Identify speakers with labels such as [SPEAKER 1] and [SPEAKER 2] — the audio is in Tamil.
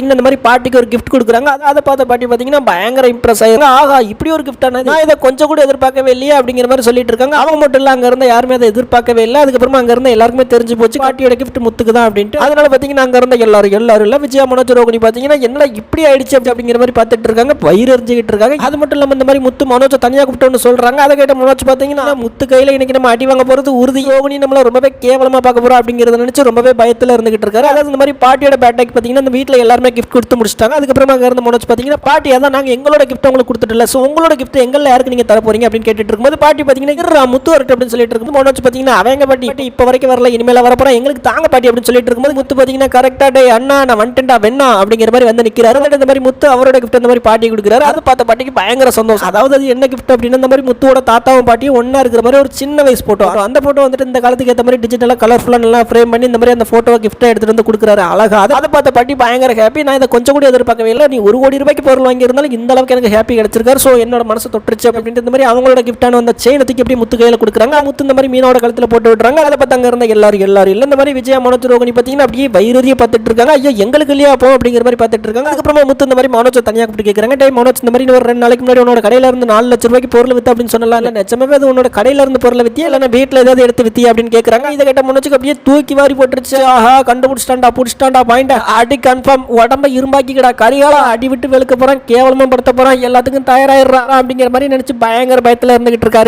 [SPEAKER 1] இந்த மாதிரி பாட்டிக்கு ஒரு கிஃப்ட் கொடுக்குறாங்க. அதை பார்த்த பாட்டி பார்த்தீங்கன்னா பயங்கர இம்ப்ரெஸ் ஆயிருங்க. ஆகா இப்படி ஒரு கிஃப்ட் ஆனது நான் இதை கொஞ்சம் கூட எதிர்பார்க்கவே இல்லையே அப்படிங்கிற மாதிரி சொல்லிட்டு இருக்காங்க. அவங்க மட்டும் இல்ல அங்க இருந்த யாருமே அதை எதிர்பார்க்கவே இல்லை. அதுக்கப்புறமா அங்க இருந்த எல்லாருக்குமே தெரிஞ்சு போச்சு பாட்டியோட கிஃப்ட் முத்துக்கு தான் அப்படின்ட்டு. அதனால பார்த்தீங்கன்னா அங்க இருந்த எல்லாரும் இல்ல விஜயா மனோஜ் ரோகிணி பார்த்தீங்கன்னா என்ன இப்படி ஆயிடுச்சு அப்படிங்கிற மாதிரி பார்த்துட்டு இருக்காங்க. வயிறு எரிஞ்சுக்கிட்டு இருக்காங்க. அது மட்டும் இல்லாம இந்த மாதிரி முத்து மனோஜ் தனியா கூப்பிட்டு சொல்றாங்க. அதை கேட்ட மனோஜ் பார்த்தீங்கன்னா முத்து கையில இன்னைக்கு நம்ம அடி வாங்க போறது உறுதி. ரோகிணி நம்மள ரொம்பவே கேவலமா பார்க்க போறோம் அப்படிங்கறத நினைச்சு ரொம்பவே பயத்துல இருந்துகிட்டு இருக்காரு. அதாவது இந்த மாதிரி பாட்டியோட பேட்டைக்கு பார்த்தீங்கன்னா இந்த வீட்டில் எல்லாருமே கிஃப்ட் கொடுத்து முடிச்சிட்டாங்க. அதுக்கப்புறமா அங்க இருந்த மனோஜ் பார்த்தீங்கன்னா பாட்டி அதான் நாங்கள் எங்களோட கிஃப்ட் உங்களுக்கு கொடுத்துட்டு ஸோ உங்களோட கிஃப்ட் எங்களை யாருக்கு நீங்க தர போறீங்க அப்படின்னு கேட்டுட்டு இருக்கும்போது பாட்டி பார்த்தீங்கன்னா முத்து வரட்டும் அப்படின்னு சொல்லிட்டு இருக்கும்போது மனோஜ் பார்த்தீங்கன்னா அவங்க பாட்டி இப்போ வரைக்கும் வரல இனிமேல வரப்போறா எங்களுக்கு தாங்க பாட்டி அப்படின்னு சொல்லிட்டு இருக்கும்போது முத்து பார்த்தீங்கன்னா கரெக்டா டே அண்ணா நான் வந்துட்டா வெண்ணா அப்படிங்கிற மாதிரி வந்து நிற்கிறாரு. இந்த மாதிரி முத்து அவரோட கிஃப்ட் அந்த மாதிரி பாட்டி கொடுக்குறாரு. அதை பார்த்த பாட்டிக்கு பயங்கர சந்தோஷம். அதாவது அது என்ன கிஃப்ட் அப்படின்னு இந்த மாதிரி முத்துவோட தாத்தாவும் பாட்டியும் ஒன்னா இருக்கிற மாதிரி ஒரு சின்ன வயசு போட்டோ. அந்த போட்டோ வந்துட்டு இந்த காலத்துக்கு ஏற்ற மாதிரி டிஜிட்டலா கலர்ஃபுல்லா நல்லா ஃப்ரேம் பண்ணி இந்த மாதிரி அந்த போட்டோவை கிஃப்ட் எடுத்துட்டு வந்து கொடுக்குறாரு. அழகா அதை பார்த்த பாட்டி பயங்கர ஹாப்பி. நான் இதை கொஞ்சம் கூட எதிர்பார்க்கவே இல்லை. நீ 1 கோடி ரூபாய்க்கு பொருள் வாங்கி இருந்தாலும் இந்த அளவுக்கு எனக்கு ஹாப்பி கிடைச்சிருக்காரு. ஸோ என்னோட மனசு தொட்டுருச்சு அப்படின்ட்டு இந்த மாதிரி அவங்களோட கிஃப்டான அந்த செயின் தூக்கி எப்படி முத்து கையில் கொடுக்குறாங்க. முத்து இந்த மாதிரி மீனோட கழுத்தில் போட்டு விடுறாங்க. அதை பார்த்து அங்கே இருந்த எல்லாரும் இல்லை இந்த மாதிரி விஜயா மனோஜ் ரோகிணி பார்த்தீங்கன்னா அப்படியே வயிறுதியை பார்த்துட்டு இருக்காங்க. ஐயோ எங்களுக்கு இல்லையா போ அப்படிங்கிற மாதிரி பார்த்துட்டு இருக்காங்க. அதுக்கப்புறமா முத்து இந்த மாதிரி மனோஜ் தனியாக கூப்பிட்டு கேட்குறாங்க. டே மனோஜ் இந்த மாதிரி ஒரு 2 நாளைக்கு முன்னாடி உன்னோட கடையில இருந்து 4 லட்சம் ரூபாய்க்கு பொருள் வித்து அப்படின்னு சொன்னலாம். இல்லை நிஜமாவே அது உன்னோட கடையில இருந்து பொருளை வித்தியா இல்லை வீட்டில் ஏதாவது எடுத்து வித்தியா அப்படின்னு கேட்குறாங்க. இதை கேட்ட மனோஜுக்கு அப்படியே தூக்கி வாரி போட்டுருச்சு. ஆஹா கண்டுபிடிச்சிட்டாண்டா புடிச்சிட்டாண்டா பாயிண்ட் அடி கன்ஃபார்ம் உடம்ப இரும்பாக்கிக்கடா கரிகாலா அடி விட்டு வெளுக்க போறான் கேவலமா படுத்த போறான் எல்லாத்துக்கும் தயாராயிடுறான் அப்படிங்கிற மாதிரி நினைச்சு பயங்கர பயத்துல இருந்துகிட்டு இருக்காரு.